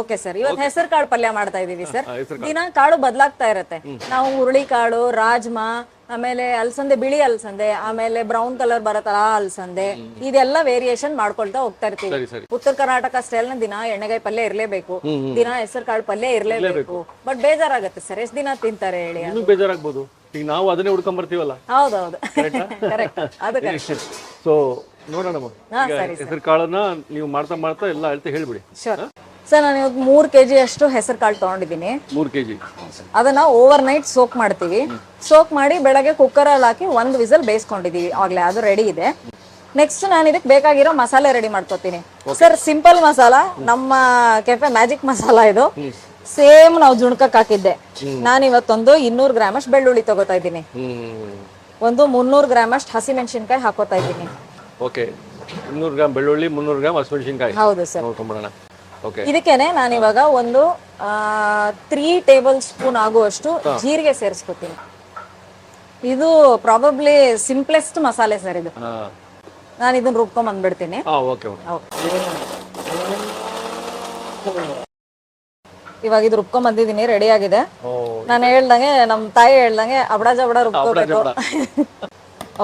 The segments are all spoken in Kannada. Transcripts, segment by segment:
ಓಕೆ ಸರ್, ಇವತ್ತು ಹೆಸರು ಕಾಳು ಪಲ್ಯ ಮಾಡ್ತಾ ಇದೀವಿ ಸರ್. ದಿನ ಕಾಳು ಬದಲಾಗ್ತಾ ಇರತ್ತೆ. ನಾವು ಹುರುಳಿ ಕಾಳು, ರಾಜ್ಮಾ, ಆಮೇಲೆ ಅಲಸಂದೆ, ಬಿಳಿ ಅಲಸಂದೆ, ಆಮೇಲೆ ಬ್ರೌನ್ ಕಲರ್ ಬರತ್ತಲ್ಲ ಆ ಅಲಸಂದೆ, ಇದೆಲ್ಲ ವೇರಿಯೇಷನ್ ಮಾಡ್ಕೊಳ್ತಾ ಹೋಗ್ತಾ ಇರ್ತೀವಿ. ಉತ್ತರ ಕರ್ನಾಟಕ ಸ್ಟೈಲ್ ನ ದಿನ ಎಣ್ಣೆಗಾಯಿ ಪಲ್ಯ ಇರ್ಲೇಬೇಕು, ದಿನ ಹೆಸರು ಕಾಳು ಪಲ್ಯ ಇರ್ಲೇಬೇಕು. ಬಟ್ ಬೇಜಾರಾಗತ್ತೆ ಸರ್, ಎಷ್ಟ್ ದಿನ ತಿಂತಾರೆ ಹೇಳಿ? ಬೇಜಾರಾಗ್ಬೋದು. ಈಗ ನಾವು ಅದನ್ನೇ ಹುಡ್ಕೊಂಡ್ ಬರ್ತೀವಲ್ಲ. ಹೌದೌದು, ಕರೆಕ್ಟ್. ಅದು ಸೊ ನೋಡೋಣ, ಹೆಸರು ಕಾಳನ್ನ ನೀವು ಮಾಡ್ತಾ ಮಾಡ್ತಾ ಎಲ್ಲ ಅಳತೆ ಹೇಳ್ಬಿಡಿ. ಶೋರ್ ಸರ್, ನಾನು ಇವತ್ತು 3 kg ಅಷ್ಟು ಹೆಸರು ಕಾಳು ತಗೊಂಡಿದ್ದೀನಿ. 3 kg ಅದನ್ನ ಓವರ್ ನೈಟ್ ಸೋಕ್ ಮಾಡ್ತೀವಿ. ಸೋಕ್ ಮಾಡಿ ಬೆಳಗ್ಗೆ ಕುಕ್ಕರ್ ಅಲ್ಲಿ ಹಾಕಿ 1 ವಿಸಲ್ ಬೇಯಿಸ್ಕೊಂಡಿದೀವಿ. ಆಗ್ಲೇ ಅದು ರೆಡಿ ಇದೆ. ನೆಕ್ಸ್ಟ್ ನಾನು ಇದಕ್ಕೆ ಬೇಕಾಗಿರೋ ಮಸಾಲೆ ರೆಡಿ ಮಾಡ್ಕೊತೀನಿ ಸರ್. ಸಿಂಪಲ್ ಮಸಾಲ, ನಮ್ಮ ಕೆಫೆ ಮ್ಯಾಜಿಕ್ ಮಸಾಲ ಇದು. ಸೇಮ್ ನಾವು ಜುಣ್ಕಕ್ ಹಾಕಿದ್ದೆ. ನಾನು ಇವತ್ತೊಂದು 200 ಗ್ರಾಮ್ ಅಷ್ಟು ಬೆಳ್ಳುಳ್ಳಿ ತಗೋತಾ ಇದ್ದೀನಿ. ಒಂದು 300 ಗ್ರಾಮ್ ಅಷ್ಟು ಹಸಿ ಮೆಣಸಿನ್ಕಾಯಿ ಹಾಕೋತಾ ಇದ್ದೀನಿ. ಓಕೆ, 200 ಗ್ರಾಮ್ ಬೆಳ್ಳುಳ್ಳಿ, 300 ಗ್ರಾಮ್ ಹಸಿಮೆಣಸಿನಕಾಯಿ. ಹೌದು ಸರ್. ನೋಡ್ಕೊಂಡ್ಬಿಡೋಣ. ಓಕೆ, ಇದಕ್ಕೇನೆ ನಾನು ಇವಾಗ ಒಂದು 3 ಟೇಬಲ್ ಸ್ಪೂನ್ ಆಗುವಷ್ಟು ಜೀರಿಗೆ ಸೇರಿಸ್ಕೊತೀನಿ. ಇದು ಪ್ರಾಬಬ್ಲಿ ಸಿಂಪ್ಲೆಸ್ಟ್ ಮಸಾಲೆ ಸರ್ ಇದು. ನಾನು ಇದನ್ನ ರುಬ್ಕೊಂಡ್ ಬಂದ್ಬಿಡ್ತೀನಿ. ಇವಾಗ ಇದು ರುಬ್ಕೊಂಡ್ ಬಂದಿದ್ದೀನಿ, ರೆಡಿ ಆಗಿದೆ. ನಾನು ಹೇಳ್ದಂಗೆ, ನಮ್ಮ ತಾಯಿ ಹೇಳ್ದಂಗೆ ಅಬಡ ಜಬಡ ರುಬ್ಕೋಬೇಕು.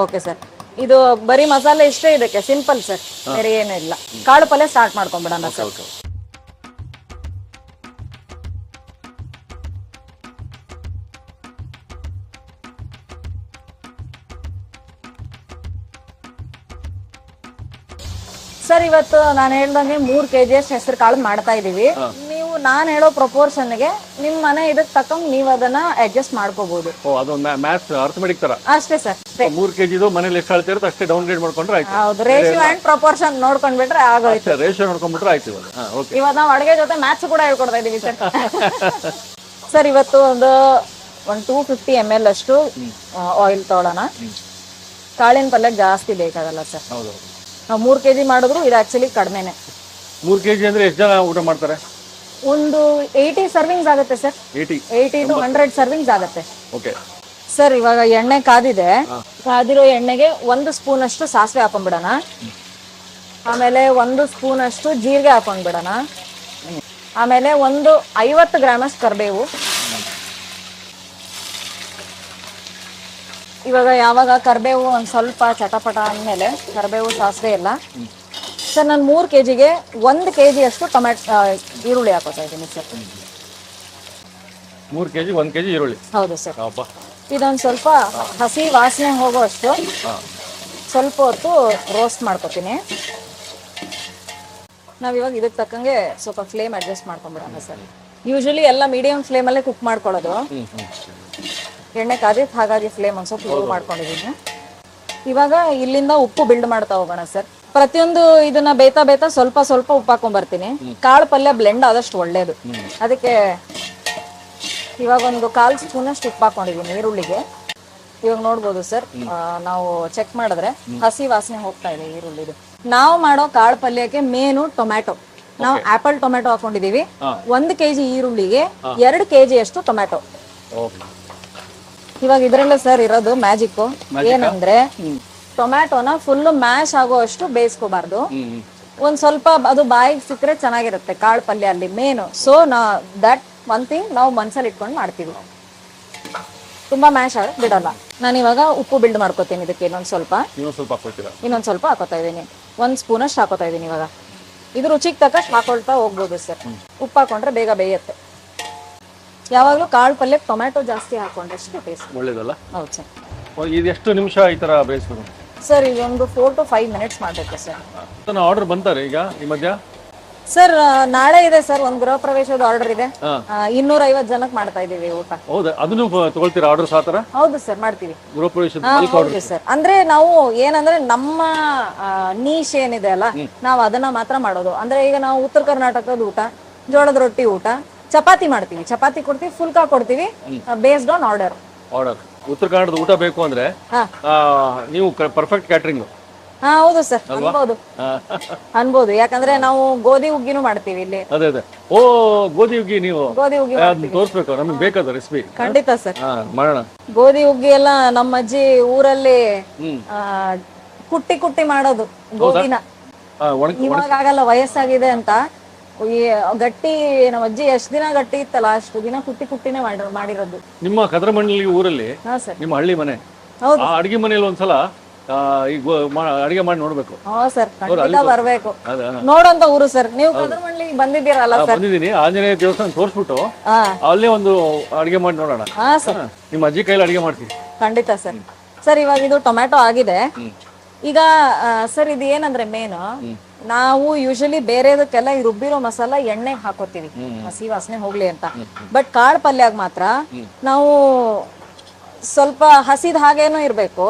ಓಕೆ ಸರ್, ಇದು ಬರೀ ಮಸಾಲೆ ಇಷ್ಟೇ ಇದಕ್ಕೆ, ಸಿಂಪಲ್ ಸರ್, ಬೇರೆ ಏನೂ ಇಲ್ಲ. ಕಾಳು ಪಲ್ಯ ಸ್ಟಾರ್ಟ್ ಮಾಡ್ಕೊಂಡ್ಬಿಡೋಣ ಸರ್. ಸರ್, ಇವತ್ತು ನಾನು ಹೇಳ್ದಂಗೆ 3 kg ಅಷ್ಟು ಹೆಸರು ಕಾಳು ಮಾಡ್ತಾ ಇದೀವಿ. ನೀವು ನಾನು ಹೇಳೋ ಪ್ರಪೋರ್ಷನ್ಗೆ ನಿಮ್ ಮನೆ ಇದಕ್ಕೆ ತಕೊಂಡ್ ನೀವು ಅದನ್ನ ಅಡ್ಜಸ್ಟ್ ಮಾಡ್ಕೋಬಹುದು. ಅಷ್ಟೇ ಸರ್. 3 kg ಮನೇಲಿ ಎಷ್ಟು ಅಳತೆ ಇರುತ್ತೆ ಅಷ್ಟೇ ಡೌನ್ಗ್ರೇಡ್ ಮಾಡ್ಕೊಂಡ್ರೆ ಆಯ್ತು. ಹೌದು, ರೇಷಿಯೋ ಅಂಡ್ ಪ್ರಪೋರ್ಷನ್ ನೋಡ್ಕೊಂಡ್ಬಿಟ್ರೆ ಆಗೋಯ್ತು. ರೇಷಿಯೋ ನೋಡ್ಕೊಂಡ್ಬಿಟ್ರೆ ಆಯ್ತು. ಇವತ್ತು ನಾವು ಅಡುಗೆ ಜೊತೆ ಮ್ಯಾಥ್ಸ್ ಕೂಡ ಹೇಳ್ಕೊಡ್ತಾ ಇದೀವಿ ಸರ್. ಸರ್, ಇವತ್ತು ಒಂದು 250 ml ಅಷ್ಟು ಆಯಿಲ್ ತಗೊಳ್ಳೋಣ. ಕಾಳಿನ ಪಲ್ಯ ಜಾಸ್ತಿ ಬೇಕಾಗಲ್ಲ ಸರ್. ನಾವು 3 kg ಮಾಡಿದ್ರು ಇದು ಆಕ್ಚುಲಿ ಕಡಿಮೆನೆ. 3 kg ಅಂದ್ರೆ ಎಷ್ಟು ಜನ ಊಟ ಮಾಡ್ತಾರೆ? ಒಂದು 80 ಸರ್ವಿಂಗ್ಸ್ ಆಗುತ್ತೆ ಸರ್. 80 to 100 ಸರ್ವಿಂಗ್ಸ್ ಆಗುತ್ತೆ. ಓಕೆ ಸರ್, ಇವಾಗ ಎಣ್ಣೆ ಕಾದಿದೆ. ಕಾದಿರೋ ಎಣ್ಣೆಗೆ 1 ಸ್ಪೂನ್ ಅಷ್ಟು ಸಾಸಿವೆ ಹಾಕೊಂಡ್ಬಿಡೋಣ. ಆಮೇಲೆ 1 ಸ್ಪೂನ್ ಅಷ್ಟು ಜೀರಿಗೆ ಹಾಕೊಂಡ್ಬಿಡೋಣ. ಆಮೇಲೆ ಒಂದು 50 ಗ್ರಾಮ್ ಅಷ್ಟು ಕರಿಬೇವು. ಇವಾಗ ಯಾವಾಗ ಕರಿಬೇವು ಒಂದು ಸ್ವಲ್ಪ ಚಟಪಟ ಅಂದಮೇಲೆ ಕರಿಬೇವು, ಸಾಸಿವೆ ಎಲ್ಲ. ಸರ್, ನಾನು 3 kgಗೆ 1 kg ಅಷ್ಟು ಈರುಳ್ಳಿ ಹಾಕೋತಾ ಇದ್ದೀನಿ ಸರ್. 3 kg 1 kg ಈರುಳ್ಳಿ. ಹೌದು ಸರ್. ಇದೊಂದು ಸ್ವಲ್ಪ ಹಸಿ ವಾಸನೆ ಹೋಗೋಷ್ಟು ಸ್ವಲ್ಪ ಹೊತ್ತು ರೋಸ್ಟ್ ಮಾಡ್ಕೊತೀನಿ. ನಾವಿವಾಗ ಇದಕ್ಕೆ ತಕ್ಕಂಗೆ ಸ್ವಲ್ಪ ಫ್ಲೇಮ್ ಅಡ್ಜಸ್ಟ್ ಮಾಡ್ಕೊಂಡ್ಬಿಡೋಣ ಸರ್. ಯೂಶಲಿ ಎಲ್ಲ ಮೀಡಿಯಂ ಫ್ಲೇಮಲ್ಲೇ ಕುಕ್ ಮಾಡ್ಕೊಳ್ಳೋದು. ಎಣ್ಣೆ ಕಾದಿತ್ತು, ಹಾಗಾಗಿ ಫ್ಲೇಮ್ ಒಂದು ಸ್ವಲ್ಪ ಲೋ ಮಾಡ್ಕೊಂಡಿದ್ದೀನಿ. ಇವಾಗ ಇಲ್ಲಿಂದ ಉಪ್ಪು ಬಿಲ್ಡ್ ಮಾಡ್ತಾ ಹೋಗೋಣ ಸರ್. ಪ್ರತಿಯೊಂದು ಇದನ್ನ ಬೇತಾ ಸ್ವಲ್ಪ ಸ್ವಲ್ಪ ಉಪ್ಪು ಹಾಕೊಂಡ್ಬರ್ತೀನಿ. ಕಾಳು ಪಲ್ಯ ಬ್ಲೆಂಡ್ ಆದಷ್ಟು ಒಳ್ಳೇದು. ಅದಕ್ಕೆ ಇವಾಗ ಒಂದು 1/4 ಸ್ಪೂನ್ ಅಷ್ಟು ಉಪ್ಪು ಹಾಕೊಂಡಿದ್ದೀನಿ ಈರುಳ್ಳಿಗೆ. ಇವಾಗ ನೋಡ್ಬೋದು ಸರ್, ನಾವು ಚೆಕ್ ಮಾಡಿದ್ರೆ ಹಸಿ ವಾಸನೆ ಹೋಗ್ತಾ ಇದೆ ಈರುಳ್ಳಿದು. ನಾವು ಮಾಡೋ ಕಾಳು ಪಲ್ಯಕ್ಕೆ ಮೇನು ಟೊಮ್ಯಾಟೊ. ನಾವು ಆಪಲ್ ಟೊಮ್ಯಾಟೊ ಹಾಕೊಂಡಿದೀವಿ. 1 kg ಈರುಳ್ಳಿಗೆ 2 kg ಅಷ್ಟು ಟೊಮ್ಯಾಟೊ. ಇವಾಗ ಇದ್ರಲ್ಲೇ ಸರ್ ಇರೋದು ಮ್ಯಾಜಿಕ್ ಏನಂದ್ರೆ, ಟೊಮ್ಯಾಟೊನ ಫುಲ್ ಮ್ಯಾಶ್ ಆಗೋ ಅಷ್ಟು ಬೇಯಿಸ್ಕೋಬಾರ್ದು. ಒಂದ್ ಸ್ವಲ್ಪ ಅದು ಬಾಯಿಗೆ ಸಿಕ್ಕರೆ ಚೆನ್ನಾಗಿರುತ್ತೆ ಕಾಳು ಪಲ್ಯ ಅಲ್ಲಿ main. So that one thing ನಾವು ಮನ್ಸಲ್ಲಿ ಇಟ್ಕೊಂಡು ಮಾಡ್ತೀವಿ. ತುಂಬಾ ಮ್ಯಾಶ್ ಆಗಕ್ಕೆ ಬಿಡಲ್ಲ. ನಾನು ಇವಾಗ ಉಪ್ಪು ಬಿಲ್ಡ್ ಮಾಡ್ಕೋತೀನಿ ಇದಕ್ಕೆ. ಇನ್ನೊಂದ್ ಸ್ವಲ್ಪ ಹಾಕೋತಾ ಇದೀನಿ. 1 ಸ್ಪೂನ್ ಅಷ್ಟು ಹಾಕೋತಾ ಇದೀನಿ. ಇವಾಗ ಇದು ರುಚಿಗೆ ತಕ್ಕಷ್ಟು ಹಾಕೊಳ್ತಾ ಹೋಗ್ಬೋದು ಸರ್. ಉಪ್ಪು ಹಾಕೊಂಡ್ರೆ ಬೇಗ ಬೇಯುತ್ತೆ. ಯಾವಾಗಲೂ ಕಾಳು ಪಲ್ಯಕ್ಕೆ ಟೊಮ್ಯಾಟೊ ಜಾಸ್ತಿ ಹಾಕೊಂಡ್ರೆ ಟೇಸ್ಟ್ ಒಳ್ಳೇದಲ್ಲ. ಹೌದು ಸರ್. ಇದು ಎಷ್ಟು ನಿಮಿಷ ಈ ತರ ಬೇಯಿಸಬೇಕು ಸರ್? ಇದೊಂದು 4 to 5 minutes ಮಾಡಬೇಕು ಸರ್. ಆರ್ಡರ್ ಬಂತಾರೆ ಈಗ ಈ ಮಧ್ಯ? ಸರ್, ನಾಳೆ ಇದೆ ಸರ್, ಒಂದು ಗೃಹ ಪ್ರವೇಶದ ಆರ್ಡರ್ ಇದೆ. 250 ಜನಕ್ಕೆ ಮಾಡ್ತಾ ಇದೀವಿ ಊಟ. ಹೌದಾ? ಅದನ್ನು ತಗೊಳ್ತೀರಾ ಆರ್ಡರ್ ಸಾತರ? ಹೌದು ಸರ್, ಮಾಡ್ತೀವಿ. ಗೃಹ ಪ್ರವೇಶದ ಹೌದು ಸರ್. ಅಂದ್ರೆ ನಾವು ಏನಂದ್ರೆ ನಮ್ಮ ನೀಶ್ ಏನಿದೆ ಅಲ್ಲ, ನಾವು ಅದನ್ನ ಮಾತ್ರ ಮಾಡೋದು. ಅಂದ್ರೆ ಈಗ ನಾವು ಉತ್ತರ ಕರ್ನಾಟಕದ ಊಟ, ಜೋಳದ ರೊಟ್ಟಿ ಊಟ, ಚಪಾತಿ ಮಾಡ್ತೀವಿ, ಚಪಾತಿ ಕೊಡ್ತೀವಿ, ಫುಲ್ಕಾ ಕೊಡ್ತೀವಿ, ಬೇಸ್ಡ್ ಆನ್ ಆರ್ಡರ್. ಉತ್ತರ ಕನ್ನಡದ ಊಟ ಬೇಕು ಅಂದ್ರೆ ನೀವು ಪರ್ಫೆಕ್ಟ್ ಕ್ಯಾಟರಿಂಗ್. ಹೌದು ಸರ್, ಅನ್ಬೋದು. ಯಾಕಂದ್ರೆ ನಾವು ಗೋಧಿ ಹುಗ್ಗಿನೂ ಮಾಡ್ತೀವಿ ಇಲ್ಲಿ. ಅದೇ ಗೋಧಿ ಹುಗ್ಗಿ ನೀವು ತೋರಿಸ್ಬೇಕು, ನಮ್ಗೆ ಬೇಕಾದ ರೆಸಿಪಿ. ಖಂಡಿತ ಸರ್, ಮಾಡೋಣ. ಗೋಧಿ ಹುಗ್ಗಿ ಎಲ್ಲ ನಮ್ಮ ಅಜ್ಜಿ ಊರಲ್ಲಿ ಕುಟ್ಟಿ ಮಾಡೋದು ಗೋಧಿನ. ಇವಾಗ ಆಗಲ್ಲ, ವಯಸ್ಸಾಗಿದೆ ಅಂತ ಈ ಗಟ್ಟಿ ನಮ್ಮ ಅಜ್ಜಿ ಎಷ್ಟು ದಿನ ಗಟ್ಟಿ ಇತ್ತಲ್ಲ ಅಷ್ಟು ದಿನ ಕುಟ್ಟಿನೇ ಮಾಡಿರೋದು. ನಿಮ್ಮ ಕದ್ರಮಂಡಲಿ ಊರಲ್ಲಿ ಹಾ ಸರ್. ನಿಮ್ಮ ಹಳ್ಳಿ ಮನೆ, ಹೌದು. ಆ ಅಡಿಗೆ ಮನೆಯಲ್ಲಿ ಒಂದ್ಸಲ ಈಗ ಅಡಿಗೆ ಮಾಡಿ ನೋಡ್ಬೇಕು. ಹಾ ಸರ್, ಖಂಡಿತ ಬರ್ಬೇಕು. ಅದ ನೋಡೋಂತ ಊರು ಸರ್. ನೀವು ಕದ್ರಮಂಡ್ಲಿಗೆ ಬಂದಿದ್ದೀರಲ್ಲ ಸರ್? ಬಂದಿದ್ದೀನಿ. ಆಂಜನೇಯ ದೇವಸ್ಥಾನ ತೋರಿಸ್ಬಿಟ್ಟು ಹಾ ಅಲ್ಲೇ ಒಂದು ಅಡಿಗೆ ಮಾಡಿ ನೋಡೋಣ. ಹಾ ಸರ್, ನಿಮ್ಮ ಅಜ್ಜಿ ಕೈಲಿ ಅಡಿಗೆ ಮಾಡ್ತೀವಿ. ಖಂಡಿತ ಸರ್. ಸರ್ ಇವಾಗ ಇದು ಟೊಮ್ಯಾಟೊ ಆಗಿದೆ. ಈಗ ಸರ್ ಇದು ಏನಂದ್ರೆ ಮೇನು, ನಾವು ಯೂಶಲಿ ಬೇರೆದಕ್ಕೆಲ್ಲ ಈ ರುಬ್ಬಿರೋ ಮಸಾಲ ಎಣ್ಣೆಗೆ ಹಾಕೋತೀವಿ ಹಸಿ ವಾಸನೆ ಹೋಗ್ಲಿ ಅಂತ. ಬಟ್ ಕಾಳು ಪಲ್ಯಾಗ ಮಾತ್ರ ನಾವು ಸ್ವಲ್ಪ ಹಸಿದ ಹಾಗೇನೂ ಇರ್ಬೇಕು,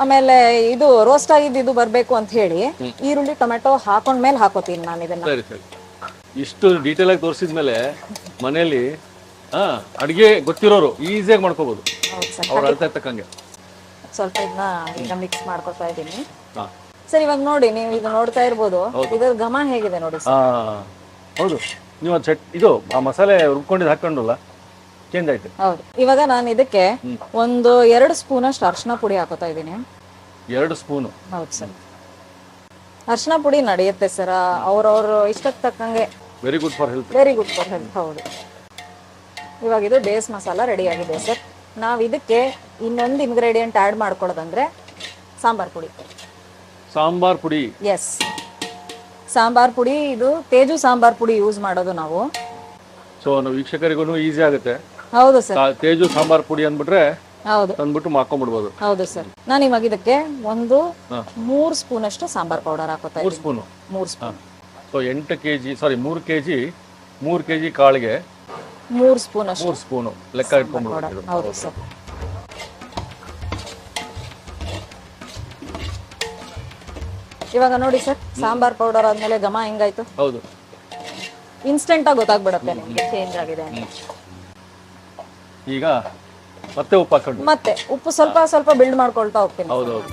ಆಮೇಲೆ ಇದು ರೋಸ್ಟ್ ಆಗಿದ್ದು ಇದು ಬರ್ಬೇಕು ಅಂತ ಹೇಳಿ ಈರುಳ್ಳಿ ಟೊಮೆಟೊ ಹಾಕೊಂಡ್ಮೇಲೆ ಹಾಕೋತೀನಿ ನಾನು ಇದನ್ನ. ಸರಿ ಸರಿ. ಇಷ್ಟು ಡೀಟೇಲ್ ಆಗಿ ತೋರಿಸಿದ್ಮೇಲೆ ಮನೆಯಲ್ಲಿ ಅಡಿಗೆ ಗೊತ್ತಿರೋರು ಈಸಿಯಾಗಿ ಮಾಡ್ಕೋಬಹುದು. ಹೌದು ಸರ್. ಅವ್ರು ಅಳ್ತಾ ಇರ್ತಕ್ಕಂಗೆ ಸ್ವಲ್ಪ ಇದನ್ನ ಈಗ ಮಿಕ್ಸ್ ಮಾಡ್ಕೊತಾ ಇದ್ದೀನಿ. ಹಾ ಸರ್ ಇವಾಗ ನೋಡಿ, ನೀವು ಇದು ನೋಡ್ತಾ ಇರ್ಬೋದು, ಇದ್ರ ಘಮ ಹೇಗಿದೆ ನೋಡಿ ಸರ್. ಹೌದು. ನೀವು ಅದು ಇದು ಆ ಮಸಾಲೆ ರುಬ್ಕೊಂಡಿದ್ದು ಹಾಕೊಂಡಲ್ಲ, ಚೇಂಜ್ ಆಯ್ತು. ಹೌದು. ಇವಾಗ ನಾನು ಇದಕ್ಕೆ ಒಂದು 2 ಸ್ಪೂನ್ ಅಷ್ಟು ಅರಿಶಿನ ಪುಡಿ ಹಾಕೋತಾ ಇದ್ದೀನಿ. 2 ಸ್ಪೂನು? ಹೌದು ಸರ್. ಅರಿಶಿನ ಪುಡಿ ನಡೆಯುತ್ತೆ ಸರ್, ಅವ್ರವ್ರ ಇಷ್ಟಕ್ಕೆ ತಕ್ಕಂಗೆ. Very good for health. Very good for health. ಹೌದು. ಇವಾಗ ಇದು ಬೇಸ್ ಮಸಾಲ ರೆಡಿ ಆಗಿದೆ ಸರ್. ನಾವು ಇದಕ್ಕೆ ಇನ್ನೊಂದು ಇಂಗ್ರೀಡಿಯೆಂಟ್ ಆ್ಯಡ್ ಮಾಡ್ಕೊಳ್ಳೋದಂದ್ರೆ ಸಾಂಬಾರ್ ಪುಡಿ. ಸಾಂಬಾರ್ ಪುಡಿ? ಎಸ್, ಸಾಂಬಾರ್ ಪುಡಿ. ಇದು ತೇಜು ಸಾಂಬಾರ್ ಪುಡಿ ಯೂಸ್ ಮಾಡೋದು ನಾವು. ಸೊ ನಾವು ವೀಕ್ಷಕರಿಗೂ ಈಸಿ ಆಗುತ್ತೆ. ಹೌದು ಸರ್. ತೇಜು ಸಾಂಬಾರ್ ಪುಡಿ ಅಂದ್ಬಿಟ್ರೆ ಹೌದು ತಂದ್ಬಿಟ್ಟು ಮಾಡ್ಕೊಂಡ್ಬಿಡ್ಬೋದು. ಹೌದು ಸರ್. ನಾನು ಇವಾಗ ಇದಕ್ಕೆ ಒಂದು 3 ಸ್ಪೂನ್ ಅಷ್ಟು ಸಾಂಬಾರ್ ಪೌಡರ್ ಹಾಕೋತಾ ಇದ್ದೀನಿ. 3 ಸ್ಪೂನ್. ಸೊ 8 ಕೆಜಿ, ಸಾರಿ 3 ಕೆಜಿ ಕಾಳಿಗೆ 3 ಸ್ಪೂನ್ ಅಷ್ಟು. 3 ಸ್ಪೂನು ಲೆಕ್ಕ ಇಟ್ಕೊಂಡ್ಬಿಡ್ಬೋದು. ಹೌದು ಸರ್. ಇವಾಗ ನೋಡಿ ಸರ್, ಸಾಂಬಾರ್ ಪೌಡರ್ ಆದ್ಮೇಲೆ ಘಮ ಹೆಂಗಾಯ್ತು. ಹೌದು. ಇನ್ಸ್ಟೆಂಟ್ ಆಗಿ ಗೊತ್ತಾಗ್ಬಿಡುತ್ತೆ ನಿಮ್ಗೆ ಚೇಂಜ್ ಆಗಿದೆ ಅಂತ. ಈಗ ಮತ್ತೆ ಉಪ್ಪು ಹಾಕೊಂಡು ಮತ್ತೆ ಉಪ್ಪು ಸ್ವಲ್ಪ ಸ್ವಲ್ಪ ಬಿಲ್ಡ್ ಮಾಡ್ಕೊಳ್ತಾ ಹೋಗ್ತೀನಿ. ಹೌದೌದು.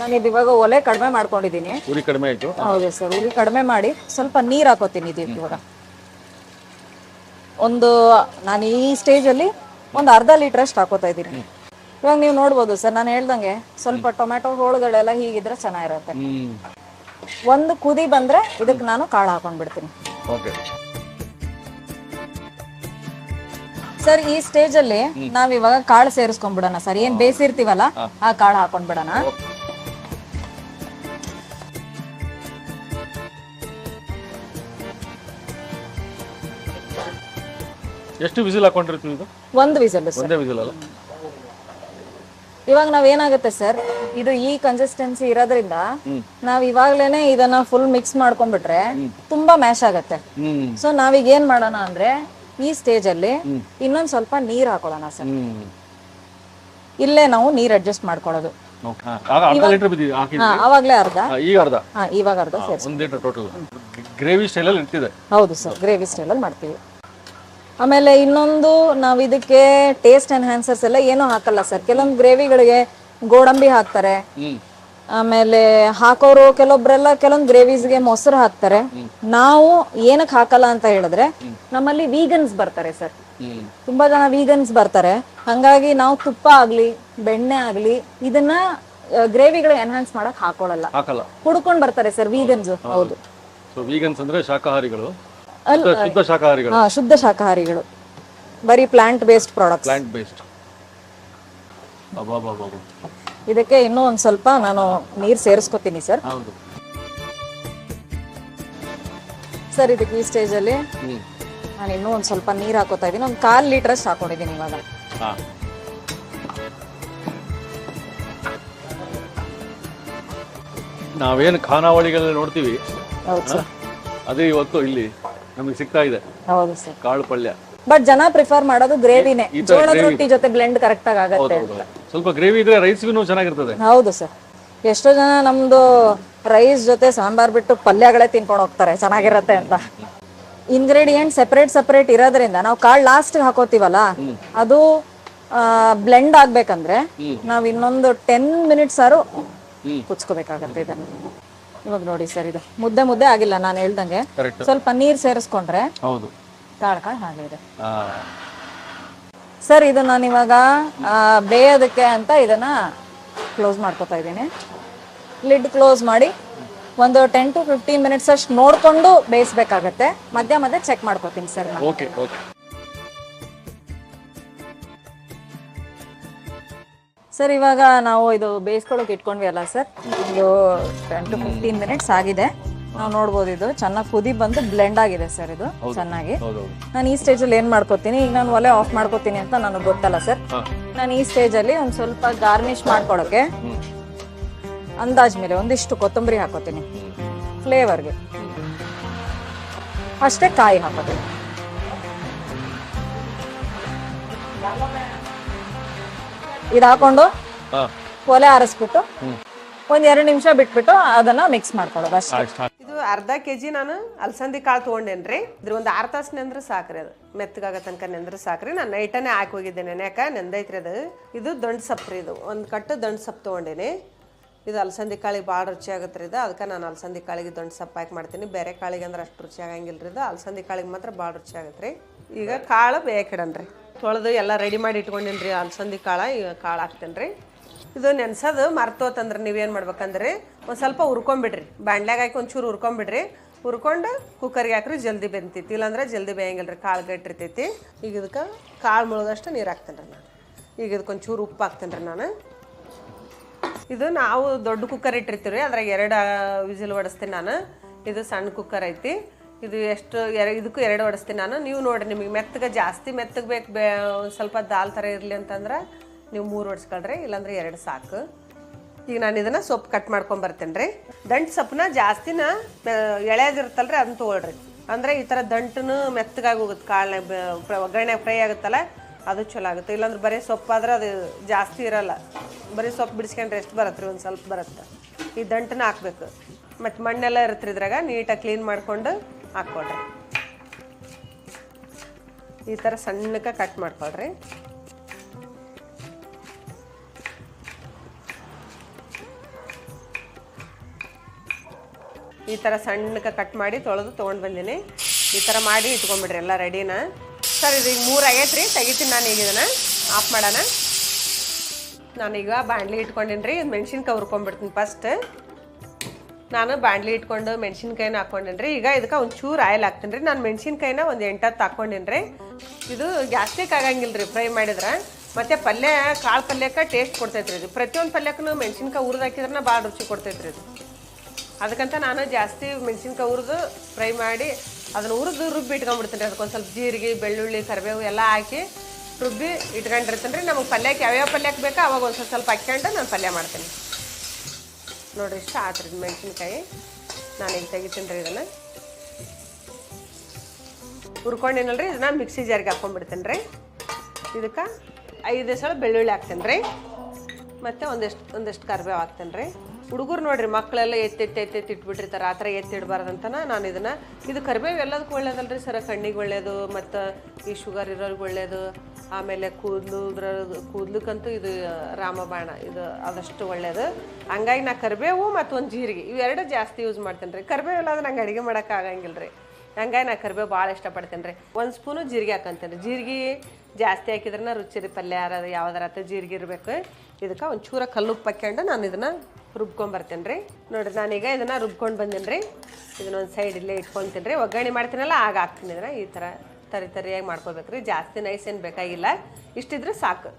ನಾನು ಇದು ಇವಾಗ ಒಲೆ ಕಡಿಮೆ ಮಾಡ್ಕೊಂಡಿದ್ದೀನಿ. ಉರಿ ಕಡಿಮೆ ಆಯ್ತು. ಹೌದು ಸರ್, ಉರಿ ಕಡಿಮೆ ಮಾಡಿ ಸ್ವಲ್ಪ ನೀರು ಹಾಕೋತೀನಿ ಇದಕ್ಕೆ. ಇವಾಗ ನಾನು ಈ ಸ್ಟೇಜಲ್ಲಿ ಒಂದು ಅರ್ಧ ಲೀಟರ್ ಅಷ್ಟು ಹಾಕೋತಾ ಇದ್ದೀನಿ. ಇವಾಗ ನೀವು ನೋಡ್ಬೋದು ಸರ್, ನಾನು ಹೇಳ್ದಂಗೆ ಸ್ವಲ್ಪ ಟೊಮ್ಯಾಟೊ ಹೋಳುಗಳೆಲ್ಲ ಹೀಗಿದ್ರೆ ಚೆನ್ನಾಗಿರುತ್ತೆ. ಒಂದು ಕುದಿ ಬಂದ್ರೆ ಇದಕ್ಕೆ ನಾನು ಕಾಳು ಹಾಕೊಂಡ್ಬಿಡ್ತೀನಿ. ಓಕೆ ಸರ್, ಈ ಸ್ಟೇಜ್ ಅಲ್ಲಿ ನಾವ್ ಇವಾಗ ಕಾಳು ಸೇರಿಸ್ಕೊಂಡ್ಬಿಡೋಣ ಸರ್. ಏನ್ ಬೇಯಿಸಿರ್ತೀವಲ್ಲ ಆ ಕಾಳು ಹಾಕೊಂಡ್ಬಿಡೋಣ. ಎಷ್ಟು ವಿಸಿಲ್ ಹಾಕೊಂಡಿರ್ತೀವಿ ಇದು? 1 ವಿಸಿಲ್ ಸರ್. ಒಂದೇ ವಿಸಿಲ್ ಅಲ್ಲ? ಇವಾಗ ನಾವ್ ಏನಾಗುತ್ತೆ ಸರ್, ಇದು ಈ ಕನ್ಸಿಸ್ಟೆನ್ಸಿ ಇರೋದ್ರಿಂದ ನಾವ್ ಇವಾಗ್ಲೇನೆ ಇದನ್ನ ಫುಲ್ ಮಿಕ್ಸ್ ಮಾಡ್ಕೊಂಡ್ಬಿಟ್ರೆ ತುಂಬಾ ಮ್ಯಾಶ್ ಆಗತ್ತೆ. ಸೊ ನಾವೀಗ ಏನ್ ಮಾಡೋಣ ಅಂದ್ರೆ ಈ ಸ್ಟೇಜ್ ಅಲ್ಲಿ ಇನ್ನೊಂದ್ ಸ್ವಲ್ಪ ನೀರ್ ಹಾಕೊಳ್ಳೋಣ ಸರ್. ಇಲ್ಲೇ ನಾವು ನೀರ್ ಅಡ್ಜಸ್ಟ್ ಮಾಡ್ಕೊಳ್ಳೋದು. ಅವಾಗ್ಲೇ ಅರ್ಧ, ಇವಾಗ ಅರ್ಧ ಸೇರಿಸಿ 1 ಲೀಟರ್ ಟೋಟಲ್ ಗ್ರೇವಿ ಸ್ಟೈಲ್ ಅಲ್ಲಿ ಇರ್ತಿದೆ. ಹೌದು ಸರ್, ಗ್ರೇವಿ ಸ್ಟೈಲ್ ಅಲ್ಲಿ ಮಾಡ್ತೀವಿ. ಆಮೇಲೆ ಇನ್ನೊಂದು, ನಾವು ಇದಕ್ಕೆ ಟೇಸ್ಟ್ ಎನ್ಹಾನ್ಸರ್ಸ್ ಎಲ್ಲ ಏನೂ ಹಾಕಲ್ಲ ಸರ್. ಕೆಲವೊಂದು ಗ್ರೇವಿಗಳಿಗೆ ಗೋಡಂಬಿ ಹಾಕ್ತಾರೆ, ಆಮೇಲೆ ಹಾಕೋರು ಕೆಲವೊಬ್ರೆಲ್ಲ ಕೆಲವೊಂದು ಗ್ರೇವೀಸ್ಗೆ ಮೊಸರು ಹಾಕ್ತಾರೆ. ನಾವು ಏನಕ್ಕೆ ಹಾಕಲ್ಲ ಅಂತ ಹೇಳಿದ್ರೆ, ನಮ್ಮಲ್ಲಿ ವೀಗನ್ಸ್ ಬರ್ತಾರೆ ಸರ್, ತುಂಬಾ ಜನ ವೀಗನ್ಸ್ ಬರ್ತಾರೆ. ಹಂಗಾಗಿ ನಾವು ತುಪ್ಪ ಆಗ್ಲಿ ಬೆಣ್ಣೆ ಆಗ್ಲಿ ಇದನ್ನ ಗ್ರೇವಿಗಳು ಎನ್ಹಾನ್ಸ್ ಮಾಡಕ್ ಹಾಕೊಳ್ಳಲ್ಲ, ಹುಡ್ಕೊಂಡ್ ಬರ್ತಾರೆ ಸರ್ ವೀಗನ್ಸ್. ಹೌದು. ವೀಗನ್ಸ್ ಅಂದ್ರೆ ಶಾಕಾಹಾರಿಗಳು, ಶುದ್ಧ ಶಾಕಾಹಾರಿಗಳು. ಶುದ್ಧ ಶಾಕಾಹಾರಿಗಳು, ಬರೀ plant based products. Plant based. ಇದಕ್ಕೆ ಇನ್ನೂ ಒಂದ್ ಸ್ವಲ್ಪ ನಾನು ನೀರ್ ಸೇರಿಸ್ಕೊತೀನಿ ಸರ್. ಹೌದು ಸರ್, ಇದಕ್ಕೆ ಈ ಸ್ಟೇಜ್ ಅಲ್ಲಿ ನಾನು ಇನ್ನೂ ಒಂದ್ ಸ್ವಲ್ಪ ನೀರ್ ಹಾಕೋತಾ ಇದೀನಿ. ಒಂದು 1/4 ಲೀಟರ್ ಅಷ್ಟು ಹಾಕೊಂಡಿದೀನಿ ಇವಾಗ. ನಾವೇನು ಖಾನಾವಳಿಗಳಲ್ಲಿ ನೋಡ್ತೀವಿ, ಹೌದು ಸರ್, ಅದೇ ಇವತ್ತು ಇಲ್ಲಿ ನಮಗೆ ಸಿಗ್ತಾ ಇದೆ. ಹೌದು ಸರ್, ಕಾಳು ಪಲ್ಯ. ಬಟ್ ಜನ ಪ್ರಿಫರ್ ಮಾಡೋದು ಗ್ರೇವಿನೇ, ಜೋಳದ ರೊಟ್ಟಿ ಜೊತೆ ಬ್ಲೆಂಡ್ ಕರೆಕ್ಟ್ ಆಗಿ ಆಗುತ್ತೆ. ಸ್ವಲ್ಪ ಗ್ರೇವಿ ಇದ್ರೆ ರೈಸ್ಗೂ ಚೆನ್ನಾಗಿರ್ತದೆ. ಹೌದು ಸರ್, ಎಷ್ಟೋ ಜನ ನಮ್ದು ರೈಸ್ ಜೊತೆ ಸಾಂಬಾರ್ ಬಿಟ್ಟು ಪಲ್ಯಗಳೇ ತಿನ್ಕೊಂಡು ಹೋಗ್ತಾರೆ ಚೆನ್ನಾಗಿರತ್ತೆ ಅಂತ. ಇಂಗ್ರೀಡಿಯೆಂಟ್ ಸೆಪರೇಟ್ ಇರೋದ್ರಿಂದ ನಾವು ಕಾಳು ಲಾಸ್ಟ್ ಹಾಕೋತೀವಲ್ಲ, ಅದು ಬ್ಲೆಂಡ್ ಆಗ್ಬೇಕಂದ್ರೆ ನಾವ್ ಇನ್ನೊಂದು 10 ಮಿನಿಟ್ಸ್ ಆರು ಕುಚ್ಕೋಬೇಕಾಗತ್ತೆ ಇದನ್ನ. ಇವಾಗ ನೋಡಿ ಸರ್, ಇದು ಮುದ್ದೆ ಆಗಿಲ್ಲ ನಾನು ಹೇಳ್ದಂಗೆ. ಸ್ವಲ್ಪ ನೀರ್ ಸೇರಿಸ್ಕೊಂಡ್ರೆ ಕಾಳು ಹಾಗಿದೆ ಸರ್. ಇದು ನಾನು ಇವಾಗ ಬೇಯೋದಕ್ಕೆ ಅಂತ ಇದನ್ನ ಕ್ಲೋಸ್ ಮಾಡ್ಕೊತಾ ಇದ್ದೀನಿ. ಲಿಡ್ ಕ್ಲೋಸ್ ಮಾಡಿ ಒಂದು 10 to 15 ಮಿನಿಟ್ಸ್ ಅಷ್ಟು ನೋಡಿಕೊಂಡು ಬೇಯಿಸ್ಬೇಕಾಗತ್ತೆ. ಮಧ್ಯ ಮಧ್ಯೆ ಚೆಕ್ ಮಾಡ್ಕೋತೀನಿ ಸರ್ ನಾನು. ಓಕೆ ಓಕೆ ಸರ್ ಇವಾಗ ನಾವು ಇದು ಬೇಯಿಸ್ಕೊಳ್ಳೋಕೆ ಇಟ್ಕೊಂಡ್ವಿ ಅಲ್ಲ ಸರ್, ಇದು 10 to 15 ಮಿನಿಟ್ಸ್ ಆಗಿದೆ. ನಾವು ನೋಡ್ಬೋದು ಇದು ಚೆನ್ನಾಗಿ ಕುದಿ ಬಂದು ಬ್ಲೆಂಡ್ ಆಗಿದೆ ಸರ್ ಇದು ಚೆನ್ನಾಗಿ. ನಾನು ಈ ಸ್ಟೇಜಲ್ಲಿ ಏನು ಮಾಡ್ಕೋತೀನಿ, ಈಗ ನಾನು ಒಲೆ ಆಫ್ ಮಾಡ್ಕೋತೀನಿ ಅಂತ ನನಗೆ ಗೊತ್ತಲ್ಲ ಸರ್. ನಾನು ಈ ಸ್ಟೇಜಲ್ಲಿ ಒಂದು ಸ್ವಲ್ಪ ಗಾರ್ನಿಶ್ ಮಾಡ್ಕೊಳಕ್ಕೆ ಅಂದಾಜ್ ಮೇಲೆ ಒಂದಿಷ್ಟು ಕೊತ್ತಂಬರಿ ಹಾಕೋತೀನಿ ಫ್ಲೇವರ್ಗೆ, ಅಷ್ಟೇ ಕಾಯಿ ಹಾಕೋತೀನಿ. ಇದು ಹಾಕೊಂಡು ಒಲೆ ಆರಿಸ್ಬಿಟ್ಟು ಒಂದ್ 2 ನಿಮಿಷ ಬಿಟ್ಬಿಟ್ಟು ಅದನ್ನ ಮಿಕ್ಸ್ ಮಾಡ್ಕೊಳ್ಳೋದು ಅಷ್ಟೇ. ಇದು ಅರ್ಧ ಕೆಜಿ ನಾನು ಅಲಸಂದಿ ಕಾಳು ತೊಗೊಂಡೇನ್ರಿ. ಇದ್ರ ಒಂದು 6 ತಾಸು ನೆಂದ್ರೆ ಸಾಕ್ರಿ, ಅದು ಮೆತ್ತಗಾಗ ತನಕ ನೆಂದ್ರೆ ಸಾಕ್ರಿ. ನಾನು ನೈಟನೇ ಹಾಕಿ ಹೋಗಿದ್ದೆ ನೆನ್ಯಾಕ, ನೆಂದೈತ್ರಿ ಅದು. ಇದು ದಂಡು ಸೊಪ್ಪು ರೀ, ಇದು ಒಂದು ಕಟ್ಟು ದಂಡು ಸೊಪ್ಪು ತೊಗೊಂಡೇನಿ. ಇದು ಅಲಸಂದಿ ಕಾಳಿಗೆ ಭಾಳ ರುಚಿ ಆಗುತ್ತೆ ರೀ ಇದು, ಅದಕ್ಕೆ ನಾನು ಅಲಸಂದಿ ಕಾಳಿಗೆ ದಂಡು ಸೊಪ್ಪು ಹಾಕಿ ಮಾಡ್ತೀನಿ. ಬೇರೆ ಕಾಳಿಗೆ ಅಂದ್ರೆ ಅಷ್ಟು ರುಚಿ ಆಗಂಗಿಲ್ಲ ರೀ ಇದು, ಅಲಸಂದಿ ಕಾಳಿಗೆ ಮಾತ್ರ ಭಾಳ ರುಚಿ ಆಗುತ್ತೆ ರೀ. ಈಗ ಕಾಳು ಬೇಯಕ್ಕಿಡನ್ರಿ, ತೊಳೆದು ಎಲ್ಲ ರೆಡಿ ಮಾಡಿ ಇಟ್ಕೊಂಡೇನಿ ರೀ ಅಲಸಂದಿ ಕಾಳು. ಈಗ ಕಾಳು ಹಾಕ್ತೇನೆ ರೀ. ಇದು ನೆನ್ಸೋದು ಮರ್ತೋತಂದ್ರೆ ನೀವೇನು ಮಾಡ್ಬೇಕಂದ್ರೆ ಒಂದು ಸ್ವಲ್ಪ ಹುರ್ಕೊಂಬಿಡ್ರಿ, ಬಾಣ್ಲ್ಯಾಗ ಹಾಕಿ ಒಂಚೂರು ಹುರ್ಕೊಂಬಿಡ್ರಿ. ಹುರ್ಕೊಂಡು ಕುಕ್ಕರ್ಗೆ ಹಾಕ್ರಿ, ಜಲ್ದಿ ಬೆಂತೈತಿ. ಇಲ್ಲಾಂದ್ರೆ ಜಲ್ದಿ ಬೇಯಂಗಿಲ್ಲ ರೀ, ಕಾಳು ಗಟ್ಟಿರ್ತೈತಿ. ಈಗ ಇದಕ್ಕೆ ಕಾಳು ಮುಳುಗಷ್ಟು ನೀರು ಹಾಕ್ತೇನೆ ರೀ ನಾನು. ಈಗ ಇದಕ್ಕೊಂಚೂರು ಉಪ್ಪು ಹಾಕ್ತೇನೆ ರೀ ನಾನು. ಇದು ನಾವು ದೊಡ್ಡ ಕುಕ್ಕರ್ ಇಟ್ಟಿರ್ತೀವಿ ರೀ, ಅದ್ರಾಗ 2 ವಿಸಿಲ್ ಹೊಡಿಸ್ತೀನಿ ನಾನು. ಇದು ಸಣ್ಣ ಕುಕ್ಕರ್ ಐತಿ, ಇದು ಎಷ್ಟು ಇದಕ್ಕೂ 2 ಹೊಡಿಸ್ತೀನಿ ನಾನು. ನೀವು ನೋಡಿರಿ, ನಿಮಗೆ ಮೆತ್ತಗೆ ಜಾಸ್ತಿ ಮೆತ್ತಗೆ ಬೇಕು, ಸ್ವಲ್ಪ ದಾಲ್ ಥರ ಇರಲಿ ಅಂತಂದ್ರೆ ನೀವು 3 ಹೊಡ್ಸ್ಕೊಳ್ರಿ, ಇಲ್ಲಾಂದ್ರೆ 2 ಸಾಕು. ಈಗ ನಾನು ಇದನ್ನು ಸೊಪ್ಪು ಕಟ್ ಮಾಡ್ಕೊಂಬರ್ತೇನೆ ರೀ. ದಂಟು ಸೊಪ್ಪನ್ನ ಜಾಸ್ತಿನ ಎಳೆದಿರುತ್ತಲ್ರಿ ಅದನ್ನ ತೊಗೊಳ್ರಿ, ಅಂದರೆ ಈ ಥರ ದಂಟನ್ನು ಮೆತ್ತಗಾಗಿ ಹೋಗುತ್ತೆ. ಕಾಳನ್ನ ಒಗ್ಗರಣೆ ಫ್ರೈ ಆಗುತ್ತಲ್ಲ ಅದು ಚಲೋ ಆಗುತ್ತೆ. ಇಲ್ಲಾಂದ್ರೆ ಬರೀ ಸೊಪ್ಪಾದ್ರೆ ಅದು ಜಾಸ್ತಿ ಇರೋಲ್ಲ, ಬರೀ ಸೊಪ್ಪು ಬಿಡಿಸ್ಕೊಂಡ್ರೆ ಎಷ್ಟು ಬರುತ್ತೆ ರೀ, ಒಂದು ಸ್ವಲ್ಪ ಬರುತ್ತೆ. ಈ ದಂಟನ್ನ ಹಾಕ್ಬೇಕು, ಮತ್ತು ಮಣ್ಣೆಲ್ಲ ಇರುತ್ತೆ ಇದ್ರಾಗ, ನೀಟಾಗಿ ಕ್ಲೀನ್ ಮಾಡಿಕೊಂಡು ಹಾಕ್ಕೊಳ್ರಿ. ಈ ಥರ ಸಣ್ಣಕ್ಕೆ ಕಟ್ ಮಾಡ್ಕೊಳ್ರಿ. ಈ ಥರ ಸಣ್ಣಕ್ಕೆ ಕಟ್ ಮಾಡಿ ತೊಳೆದು ತೊಗೊಂಡು ಬಂದೀನಿ. ಈ ಥರ ಮಾಡಿ ಇಟ್ಕೊಂಡ್ಬಿಡ್ರಿ ಎಲ್ಲ ರೆಡಿನ. ಸರ್ ಇದು ಈಗ 3 ಆಗೈತೆ ರೀ, ತೆಗಿತೀನಿ ನಾನು. ಈಗ ಇದನ್ನು ಆಫ್ ಮಾಡೋಣ. ನಾನೀಗ ಬಾಣಲಿ ಇಟ್ಕೊಂಡೀನಿ ರೀ, ಮೆಣಸಿನ್ಕಾಯಿ ಹುರ್ಕೊಂಡ್ಬಿಡ್ತೀನಿ ಫಸ್ಟ್. ನಾನು ಬಾಣಲಿ ಇಟ್ಕೊಂಡು ಮೆಣಸಿನ್ಕಾಯಿನ ಹಾಕ್ಕೊಂಡೇನಿ ರೀ. ಈಗ ಇದಕ್ಕೆ ಒಂಚೂರು ಆಯಿಲ್ ಹಾಕ್ತೀನಿ ರೀ. ನಾನು ಮೆಣಸಿನ್ಕಾಯಿನ ಒಂದು 8-10 ಹಾಕ್ಕೊಂಡೇನಿ ರೀ. ಇದು ಗ್ಯಾಸ್ಟ್ರಿಕ್ ಆಗಂಗಿಲ್ಲ ರೀ ಫ್ರೈ ಮಾಡಿದ್ರೆ. ಮತ್ತು ಪಲ್ಯ, ಕಾಳು ಪಲ್ಯಕ್ಕೆ ಟೇಸ್ಟ್ ಕೊಡ್ತೈತೆ ರೀ ಇದು. ಪ್ರತಿಯೊಂದು ಪಲ್ಯಕ್ಕೂ ಮೆಣಸಿನ್ಕಾಯಿ ಹುರಿದು ಹಾಕಿದ್ರೆ ಭಾಳ ರುಚಿ ಕೊಡ್ತೈತೆ ರೀ ಇದು. ಅದಕ್ಕಂತ ನಾನು ಜಾಸ್ತಿ ಮೆಣಸಿನ್ಕಾಯಿ ಹುರಿದು ಫ್ರೈ ಮಾಡಿ ಅದನ್ನು ಹುರಿದು ರುಬ್ಬಿ ಇಟ್ಕೊಂಡ್ಬಿಡ್ತೀನಿ ರೀ. ಅದಕ್ಕೊಂದು ಸ್ವಲ್ಪ ಜೀರಿಗೆ, ಬೆಳ್ಳುಳ್ಳಿ, ಕರಿಬೇವು ಎಲ್ಲ ಹಾಕಿ ರುಬ್ಬಿ ಇಟ್ಕೊಂಡಿರ್ತೀನಿ ರೀ. ನಮಗೆ ಪಲ್ಯಕ್ಕೆ ಯಾವ್ಯಾವ ಪಲ್ಯಕ್ಕೆ ಬೇಕೋ ಅವಾಗ ಒಂದು ಸ್ವಲ್ಪ ಹಾಕ್ಕೊಂಡು ನಾನು ಪಲ್ಯ ಮಾಡ್ತೀನಿ. ನೋಡಿರಿ ಇಷ್ಟ ಆತ್ರಿ ಮೆಣಸಿನ್ಕಾಯಿ. ನಾನು ಈಗ ತೆಗಿತೀನಿ ರೀ ಇದನ್ನು. ಹುರ್ಕೊಂಡಿನಲ್ರಿ, ಇದನ್ನ ಮಿಕ್ಸಿ ಜಾರಿಗೆ ಹಾಕ್ಕೊಂಡ್ಬಿಡ್ತೀನಿ ರೀ. ಇದಕ್ಕೆ 5 ಸಲ ಬೆಳ್ಳುಳ್ಳಿ ಹಾಕ್ತೇನೆ ರೀ, ಮತ್ತು ಒಂದಿಷ್ಟು ಕರಿಬೇವು ಹಾಕ್ತೇನೆ ರೀ. ಹುಡುಗರು ನೋಡಿರಿ, ಮಕ್ಕಳೆಲ್ಲ ಎತ್ತಿಟ್ಬಿಟ್ಟಿರ್ತಾರೆ, ಆ ಥರ ಎತ್ತಿಡಬಾರ್ದಂತ ನಾನು ಇದನ್ನು. ಇದು ಕರಿಬೇವು ಎಲ್ಲದಕ್ಕೂ ಒಳ್ಳೇದಲ್ರಿ ಸರ್, ಕಣ್ಣಿಗೆ ಒಳ್ಳೆಯದು, ಮತ್ತು ಈ ಶುಗರ್ ಇರೋರಿಗೆ ಒಳ್ಳೆಯದು. ಆಮೇಲೆ ಕೂದಲಕ್ಕಂತೂ ಇದು ರಾಮಬಾಣ, ಇದು ಅದಷ್ಟು ಒಳ್ಳೆಯದು. ಹಂಗಾಗಿ ನಾ ಕರಿಬೇವು ಮತ್ತು ಒಂದು ಜೀರಿಗೆ ಇವೆರಡು ಜಾಸ್ತಿ ಯೂಸ್ ಮಾಡ್ತೇನೆ ರೀ. ಕರಿಬೇವು ಇಲ್ಲಾಂದ್ರೆ ನಂಗೆ ಅಡುಗೆ ಮಾಡೋಕೆ ಆಗಂಗಿಲ್ಲ ರೀ. ಹಂಗಾಗಿ ನಾ ಕರಿಬೇವು ಭಾಳ ಇಷ್ಟಪಡ್ತೇನೆ ರೀ. 1 ಸ್ಪೂನು ಜೀರಿಗೆ ಹಾಕಂತೇನೆ. ಜೀರಿಗೆ ಜಾಸ್ತಿ ಹಾಕಿದ್ರೆ ರುಚಿ ರೀ ಪಲ್ಯ ಯಾವ್ದಾರ ಜೀರಿಗೆ ಇರಬೇಕು. ಇದಕ್ಕೆ ಒಂಚೂರ ಕಲ್ಲುಪ್ಪು ಹಾಕ್ಕೊಂಡು ನಾನು ಇದನ್ನು ರುಬ್ಕೊಂಬರ್ತೇನೆ ರೀ. ನೋಡಿರಿ ನಾನೀಗ ಇದನ್ನು ರುಬ್ಕೊಂಡು ಬಂದೇನಿ ರೀ. ಇದನ್ನೊಂದು ಸೈಡ್ ಇಲ್ಲೇ ಇಟ್ಕೊತೀನಿ ರೀ. ಒಗ್ಗರಣೆ ಮಾಡ್ತೀನಲ್ಲ ಆಗ ಹಾಕ್ತೀನಿ ಇದನ್ನು. ಈ ಥರ ತರಿಯಾಗಿ ಮಾಡ್ಕೋಬೇಕು ರೀ, ಜಾಸ್ತಿ ನೈಸ್ ಏನು ಬೇಕಾಗಿಲ್ಲ, ಇಷ್ಟಿದ್ರೆ ಸಾಕು.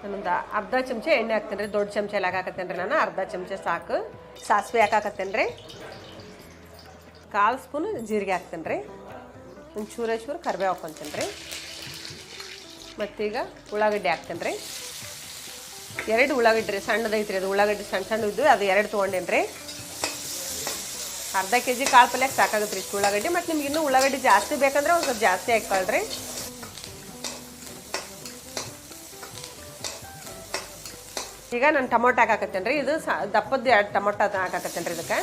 ನಾನೊಂದು ಅರ್ಧ ಚಮಚ ಎಣ್ಣೆ ಹಾಕ್ತೇನೆ ರೀ. ದೊಡ್ಡ ಚಮಚ ಎಲ್ಲ ಹಾಕತ್ತೇನೆ ರೀ ನಾನು, ಅರ್ಧ ಚಮಚ ಸಾಕು. ಸಾಸಿವೆ ಹಾಕಾಕತ್ತೇನೆ ರೀ. 1/4 ಸ್ಪೂನು ಜೀರಿಗೆ ಹಾಕ್ತೇನೆ ರೀ. ಒಂದು ಚೂರು ಕರಿಬೇವು ಹಾಕ್ಕೊತೇನೆ ರೀ. ಮತ್ತೀಗ ಉಳ್ಳಾಗಡ್ಡಿ ಹಾಕ್ತೇನೆ ರೀ. 2 ಉಳ್ಳಾಗಡ್ಡಿ ರೀ, ಸಣ್ಣದೈತ್ರಿ ಅದು. ಉಳ್ಳಾಗಡ್ಡಿ ಸಣ್ಣ ಇದ್ದು ಅದು 2 ತೊಗೊಂಡೇನಿ ರೀ. ಅರ್ಧ ಕೆಜಿ ಕಾಳು ಪಲ್ಯಕ್ಕೆ ಸಾಕಾಗುತ್ತೆ ರೀ ಇಷ್ಟು ಉಳ್ಳಾಗಡ್ಡಿ. ಮತ್ತು ನಿಮ್ಗೆ ಇನ್ನೂ ಉಳ್ಳಾಗಡ್ಡಿ ಜಾಸ್ತಿ ಬೇಕಂದ್ರೆ ಒಂದು ಸ್ವಲ್ಪ ಜಾಸ್ತಿ ಹಾಕ್ಕೊಳ್ರಿ. ಈಗ ನಾನು ಟೊಮೊಟೊ ಹಾಕಾಕತ್ತೇನೆ ರೀ. ಇದು ದಪ್ಪದ್ದು 2 ಟೊಮೊಟೊ ಹಾಕಾಕತ್ತೇನೆ ರೀ ಇದಕ್ಕೆ.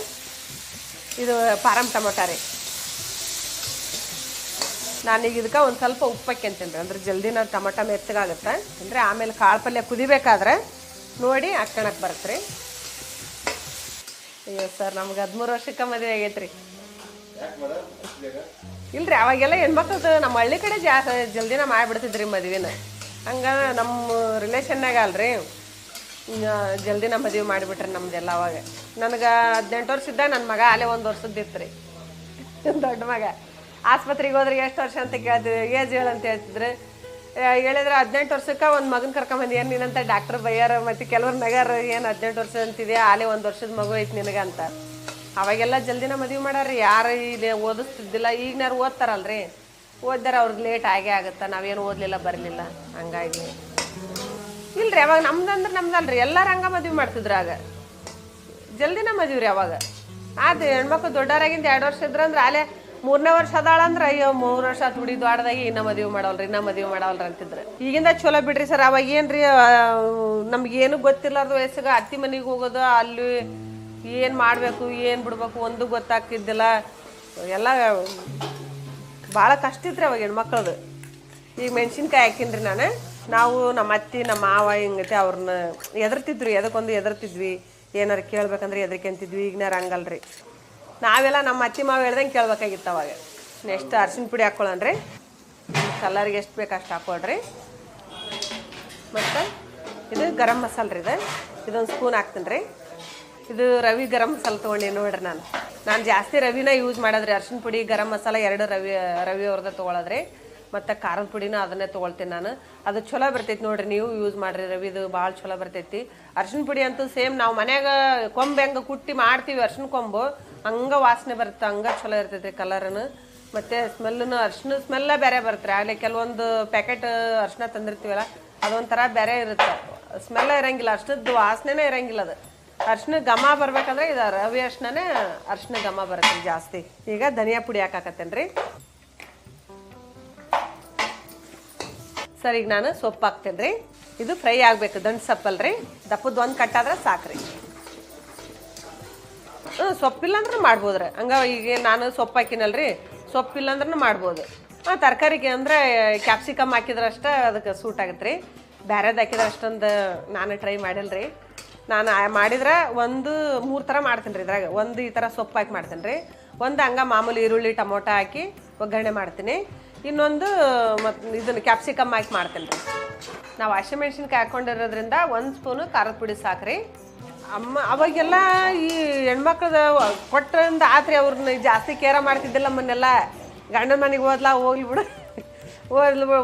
ಇದು ಪಾರಮ್ ಟೊಮೊಟೊ ರೀ. ನಾನೀಗ ಇದಕ್ಕೆ ಒಂದು ಸ್ವಲ್ಪ ಉಪ್ಪು ಹಾಕ್ಯಂತೀನಿ ರೀ, ಅಂದ್ರೆ ಜಲ್ದಿ ನಾವು ಟೊಮೊಟೊ ಮೆತ್ತಗಾಗುತ್ತೆ. ಅಂದರೆ ಆಮೇಲೆ ಕಾಳು ಪಲ್ಯ ಕುದಿಬೇಕಾದ್ರೆ ನೋಡಿ ಹಾಕ್ಕೊಳಕ್ಕೆ ಬರುತ್ತೆ ರೀ. ಅಯ್ಯೋ ಸರ್, ನಮ್ಗೆ 13 ವರ್ಷಕ್ಕೆ ಮದುವೆ ಆಗೈತೆ ರೀ. ಇಲ್ರಿ, ಅವಾಗೆಲ್ಲ ಹೆಣ್ಮಕ್ಳದ್ದು ನಮ್ಮ ಹಳ್ಳಿ ಕಡೆ ಜಾಸ್ತಿ ಜಲ್ದಿನ ಮಾಡಿಬಿಡ್ತಿದ್ರಿ ಮದುವೆನ. ಹಂಗೆ ನಮ್ಮ ರಿಲೇಷನ್ನಾಗ ಅಲ್ರಿ, ಜಲ್ದಿನ ಮದುವೆ ಮಾಡಿಬಿಟ್ರಿ ನಮ್ದೆಲ್ಲ ಅವಾಗ. ನನಗೆ 18 ವರ್ಷ ಇದ್ದಾಗ ನನ್ನ ಮಗ ಅಲ್ಲೇ 1 ವರ್ಷದ್ದಿತ್ತು ರೀ, ದೊಡ್ಡ ಮಗ. ಆಸ್ಪತ್ರೆಗೆ ಹೋದ್ರೆ ಎಷ್ಟು ವರ್ಷ ಅಂತ ಕೇಳ್ತಿದ್ವಿ, ಏಜ್ ಹೇಳಂತ ಹೇಳ್ತಿದ್ರು. ಹೇಳಿದ್ರೆ 18 ವರ್ಷಕ್ಕೆ ಒಂದು ಮಗನ ಕರ್ಕೊಂಬಂದು ಏನು ನೀನಂತ ಡಾಕ್ಟರ್ ಬೈಯಾರ, ಮತ್ತು ಕೆಲವ್ರು ನಗಾರ, ಏನು 18 ವರ್ಷ ಅಂತಿದೆಯಾ, ಅಲ್ಲೇ 1 ವರ್ಷದ ಮಗು ಐತಿ ನಿನಗೆ ಅಂತ. ಅವಾಗೆಲ್ಲ ಜಲ್ದಿನ ಮದುವೆ ಮಾಡ್ಯಾರ್ರಿ, ಯಾರು ಇಲ್ಲಿ ಓದಿಸ್ತಿದ್ದಿಲ್ಲ. ಈಗಿನಾರು ಓದ್ತಾರಲ್ರಿ, ಓದ್ದಾರ ಅವ್ರಿಗೆ ಲೇಟ್ ಆಗೇ ಆಗುತ್ತೆ. ನಾವೇನು ಓದಲಿಲ್ಲ ಬರಲಿಲ್ಲ, ಹಂಗಾಗಿ ಇಲ್ರಿ. ಅವಾಗ ನಮ್ದಂದ್ರೆ ನಮ್ದಲ್ರಿ, ಎಲ್ಲರೂ ಹಂಗೆ ಮದುವೆ ಮಾಡ್ತಿದ್ರು. ಆಗ ಜಲ್ದಿನ ಮದುವೆ ರೀ ಅವಾಗ. ಅದು ಹೆಣ್ಮಕ್ಳು ದೊಡ್ಡವರಾಗಿಂದ 2 ವರ್ಷ ಇದ್ರಂದ್ರೆ ಅಲ್ಲೇ 3ನೇ ವರ್ಷ ಅದಾಳಂದ್ರೆ ಅಯ್ಯೋ 3 ವರ್ಷ ಆತು ಬಿಡಿ ದೊಡ್ಡದಾಗಿ ಇನ್ನೂ ಮದುವೆ ಮಾಡವಲ್ರಿ ಅಂತಿದ್ರು. ಈಗಿಂದ ಚಲೋ ಬಿಡ್ರಿ ಸರ್. ಅವಾಗ ಏನ್ರಿ ನಮ್ಗೇನು ಗೊತ್ತಿಲ್ಲಾರ್ದು ವಯಸ್ಸಿಗೆ ಅತ್ತಿ ಮನೆಗೆ ಹೋಗೋದು, ಅಲ್ಲಿ ಏನು ಮಾಡಬೇಕು ಏನು ಬಿಡ್ಬೇಕು ಒಂದು ಗೊತ್ತಾಗ್ತಿದ್ದಿಲ್ಲ. ಎಲ್ಲ ಭಾಳ ಕಷ್ಟ ಇತ್ತು ರೀ ಅವಾಗ ಹೆಣ್ಮಕ್ಳದು. ಈಗ ಮೆಣಸಿನ್ಕಾಯಿ ಹಾಕಿನ್ರಿ ನಾವು ನಮ್ಮ ಅತ್ತಿ ನಮ್ಮ ಮಾವ ಹಿಂಗೈತೆ ಅವ್ರನ್ನ ಎದರ್ತಿದ್ರು, ಎದಕ್ಕೊಂದು ಎದರ್ತಿದ್ವಿ. ಏನಾರು ಕೇಳ್ಬೇಕಂದ್ರೆ ಎದರಿಕೆ ಅಂತಿದ್ವಿ. ಈಗಿನಾರು ಹಂಗಲ್ರಿ, ನಾವೆಲ್ಲ ನಮ್ಮ ಅತ್ತಿ ಮಾವ ಹೇಳ್ದಂಗೆ ಕೇಳ್ಬೇಕಾಗಿತ್ತು ಅವಾಗ. ನೆಕ್ಸ್ಟ್ ಅರ್ಶಿನ ಪುಡಿ ಹಾಕ್ಕೊಳ್ಳೋಣ್ರಿ, ಕಲರ್ಗೆ ಎಷ್ಟು ಬೇಕು ಅಷ್ಟು ಹಾಕ್ಕೊಳ್ರಿ. ಮತ್ತು ಇದು ಗರಂ ಮಸಾಲೆ ರೀ, ಇದೊಂದು ಸ್ಪೂನ್ ಹಾಕ್ತೀನಿ ರೀ. ಇದು ರವಿ ಗರಂ ಮಸಾಲೆ ತೊಗೊಂಡು ನೋಡ್ರಿ. ನಾನು ಜಾಸ್ತಿ ರವಿನ ಯೂಸ್ ಮಾಡೋದ್ರಿ. ಅರ್ಶಿನ ಪುಡಿ ಗರಂ ಮಸಾಲ 2 ರವಿ ಅವ್ರದ್ದು ತೊಗೊಳೋದ್ರಿ. ಮತ್ತು ಖಾರದ ಪುಡಿನ ಅದನ್ನೇ ತೊಗೊಳ್ತೀನಿ ನಾನು. ಅದು ಚಲೋ ಬರ್ತೈತಿ ನೋಡ್ರಿ, ನೀವು ಯೂಸ್ ಮಾಡಿರಿ. ರವಿದು ಭಾಳ ಚಲೋ ಬರ್ತೈತಿ. ಅರ್ಶಿನ ಪುಡಿ ಅಂತೂ ಸೇಮ್ ನಾವು ಮನ್ಯಾಗ ಕೊಂಬು ಹೆಂಗೆ ಕುಟ್ಟಿ ಮಾಡ್ತೀವಿ, ಅರ್ಶಿನ ಕೊಂಬು ಹಂಗೆ ವಾಸನೆ ಬರುತ್ತೆ, ಹಂಗೆ ಚಲೋ ಇರ್ತೈತಿ ಕಲರನ್ನು. ಮತ್ತು ಸ್ಮೆಲ್ಲೂ ಅರ್ಶಿನ ಸ್ಮೆಲ್ಲ ಬೇರೆ ಬರುತ್ತೆ. ಆಗಲೇ ಕೆಲವೊಂದು ಪ್ಯಾಕೆಟ್ ಅರ್ಶಿನ ತಂದಿರ್ತೀವಲ್ಲ, ಅದೊಂಥರ ಬೇರೆ ಇರುತ್ತೆ, ಸ್ಮೆಲ್ಲ ಇರೋಂಗಿಲ್ಲ, ಅರ್ಶಿನದ ವಾಸನೆನೇ ಇರೋಂಗಿಲ್ಲ. ಅದು ಅರ್ಶಿನ ಘಮ ಬರ್ಬೇಕಂದ್ರೆ ಇದು ರವಿ ಅರ್ಶಿನೇ ಅರ್ಶಿನ ಘಮ ಬರುತ್ತೆ ಜಾಸ್ತಿ. ಈಗ ಧನಿಯಾ ಪುಡಿ ಹಾಕಾಕತ್ತೇನೆ ರೀ ಸರ್. ಈಗ ನಾನು ಸೊಪ್ಪು ಹಾಕ್ತೇನೆ ರೀ. ಇದು ಫ್ರೈ ಆಗಬೇಕು, ದಂಟು ಸೊಪ್ಪಲ್ರಿ, ದಪ್ಪದ್ದು 1 ಕಟ್ಟಾದ್ರೆ ಸಾಕ್ರಿ. ಸೊಪ್ಪಿಲ್ಲ ಅಂದ್ರೆ ಮಾಡ್ಬೋದ್ರಿ. ಹಂಗೆ ಈಗ ನಾನು ಸೊಪ್ಪು ಹಾಕಿನಲ್ರಿ, ಸೊಪ್ಪಿಲ್ಲ ಅಂದ್ರೆ ಮಾಡ್ಬೋದು. ತರಕಾರಿಗೆ ಅಂದರೆ ಕ್ಯಾಪ್ಸಿಕಮ್ ಹಾಕಿದ್ರೆ ಅಷ್ಟೇ ಅದಕ್ಕೆ ಸೂಟ್ ಆಗುತ್ತೆ ರೀ. ಬೇರೆದು ಹಾಕಿದ್ರೆ ಅಷ್ಟೊಂದು ನಾನು ಟ್ರೈ ಮಾಡಿಲ್ಲ ರೀ. ನಾನು ಮಾಡಿದ್ರೆ 3 ಥರ ಮಾಡ್ತೀನಿ ರೀ. ಇದ್ರಾಗ ಒಂದು ಈ ಥರ ಸೊಪ್ಪು ಹಾಕಿ ಮಾಡ್ತೀನಿ ರೀ, ಒಂದು ಹಂಗೆ ಮಾಮೂಲಿ ಈರುಳ್ಳಿ ಟೊಮೊಟೊ ಹಾಕಿ ಒಗ್ಗರಣೆ ಮಾಡ್ತೀನಿ, ಇನ್ನೊಂದು ಮತ್ತು ಇದನ್ನು ಕ್ಯಾಪ್ಸಿಕಮ್ ಹಾಕಿ ಮಾಡ್ತೀನಿ ರೀ. ನಾವು ಹಸಿಮೆಣ್ಸಿನ್ಕಾಯಿ ಹಾಕ್ಕೊಂಡಿರೋದ್ರಿಂದ 1 ಸ್ಪೂನು ಖಾರದ ಪುಡಿ ಸಾಕ್ರಿ. ಅವಾಗೆಲ್ಲ ಈ ಹೆಣ್ಮಕ್ಳದ ಕೊಟ್ಟರಿಂದ ಆತ್ರಿ, ಅವ್ರನ್ನ ಜಾಸ್ತಿ ಕೇರ ಮಾಡ್ತಿದ್ದಿಲ್ಲ. ನಮ್ಮನ್ನೆಲ್ಲ ಗಂಡನ ಮನೆಗೆ ಹೋದ್ಲಾ ಹೋಗ್ಲಿ ಬಿಡು,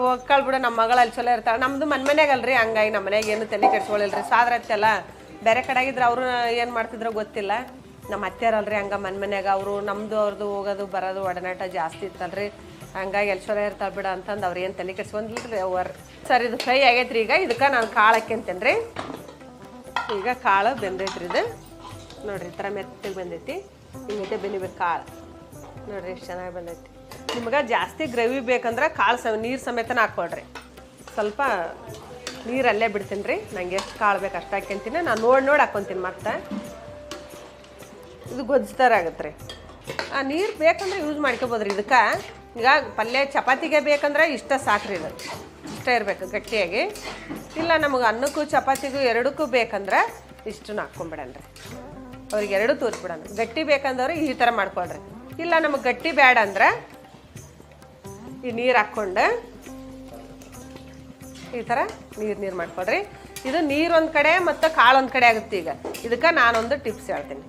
ಹೋಗ್ಕಳ್ಬಿಡು, ನಮ್ಮ ಮಗಳು ಅಲ್ಲಿ ಚಲೋ ಇರ್ತಾಳೆ. ನಮ್ಮದು ಮನ್ಯಾಗಲ್ರಿ, ಹಂಗಾಗಿ ನಮ್ಮ ಮನೆಯಾಗ ಏನು ತಲೆ ಕೆಡ್ಸ್ಕೊಳ್ಳಿಲ್ರಿ. ಸಾದ್ರತ್ತೆಲ್ಲ ಬೇರೆ ಕಡೆ ಆಗಿದ್ರೆ ಅವರು ಏನು ಮಾಡ್ತಿದ್ರೋ ಗೊತ್ತಿಲ್ಲ. ನಮ್ಮ ಅತ್ತೆಯರಲ್ರಿ ಹಂಗೆ ಮನ್ಯಾಗ ಅವರು ನಮ್ಮದು ಅವ್ರದ್ದು ಹೋಗೋದು ಬರೋದು ಒಡನಾಟ ಜಾಸ್ತಿ ಇತ್ತಲ್ರಿ. ಹಂಗಾಗಿ ಎಲ್ಲಿ ಚಲೋ ಇರ್ತಾಳೆ ಬಿಡ ಅಂತಂದು ಅವ್ರು ಏನು ತಲೆ ಕೆಡ್ಸ್ಕೊಂಡಿಲ್ರಿ ಅವ್ರು. ಸರ್ ಇದು ಫ್ರೈ ಆಗೈತ್ರಿ. ಈಗ ಇದಕ್ಕೆ ನಾನು ಕಾಳು ಹಾಕ್ಯಂತೇನೆ ರೀ. ಈಗ ಕಾಳು ಬೆಂದೈತ್ರಿ. ಇದು ನೋಡಿರಿ, ಈ ಥರ ಮೆತ್ತಗೆ ಬಂದೈತಿ. ಹಿಂಗೈತೆ ಬೆನಿಬೇಕು ಕಾಳು. ನೋಡಿರಿ ಎಷ್ಟು ಚೆನ್ನಾಗಿ ಬಂದೈತಿ. ನಿಮ್ಗೆ ಜಾಸ್ತಿ ಗ್ರೇವಿ ಬೇಕಂದ್ರೆ ಕಾಳು ನೀರು ಸಮೇತನ ಹಾಕ್ಕೊಳ್ರಿ. ಸ್ವಲ್ಪ ನೀರು ಅಲ್ಲೇ ಬಿಡ್ತೀನಿ ರೀ. ನಂಗೆ ಎಷ್ಟು ಕಾಳು ಬೇಕು ಅಷ್ಟು ಹಾಕ್ಯಂತೀನಿ. ನಾನು ನೋಡಿ ಹಾಕ್ಕೊತೀನಿ. ಮತ್ತು ಇದು ಗೊಜ್ಜುತ್ತರ ಆಗತ್ತೆ ರೀ. ನೀರು ಬೇಕಂದ್ರೆ ಯೂಸ್ ಮಾಡ್ಕೊಬೋದ್ರಿ. ಇದಕ್ಕೆ ಈಗ ಪಲ್ಯ ಚಪಾತಿಗೆ ಬೇಕಂದ್ರೆ ಇಷ್ಟ ಸಾಕ್ರಿ. ಇದು ಇಷ್ಟ ಇರಬೇಕು ಗಟ್ಟಿಯಾಗಿ. ಇಲ್ಲ ನಮಗೆ ಅನ್ನಕ್ಕೂ ಚಪಾತಿಗೂ ಎರಡಕ್ಕೂ ಬೇಕಂದ್ರೆ ಇಷ್ಟನ್ನು ಹಾಕ್ಕೊಂಬಿಡಣ್ರಿ. ಅವ್ರಿಗೆ 2 ತೋರಿಸ್ಬಿಡೋಣ. ಗಟ್ಟಿ ಬೇಕಂದವ್ರು ಈ ಥರ ಮಾಡ್ಕೊಳ್ರಿ. ಇಲ್ಲ ನಮಗೆ ಗಟ್ಟಿ ಬೇಡ ಅಂದ್ರೆ ಈ ನೀರು ಹಾಕ್ಕೊಂಡು ಈ ಥರ ನೀರು ಮಾಡ್ಕೊಳ್ರಿ. ಇದು ನೀರು ಒಂದು ಕಡೆ ಮತ್ತು ಕಾಳು ಒಂದು ಕಡೆ ಆಗುತ್ತೆ. ಈಗ ಇದಕ್ಕೆ ನಾನೊಂದು ಟಿಪ್ಸ್ ಹೇಳ್ತೀನಿ.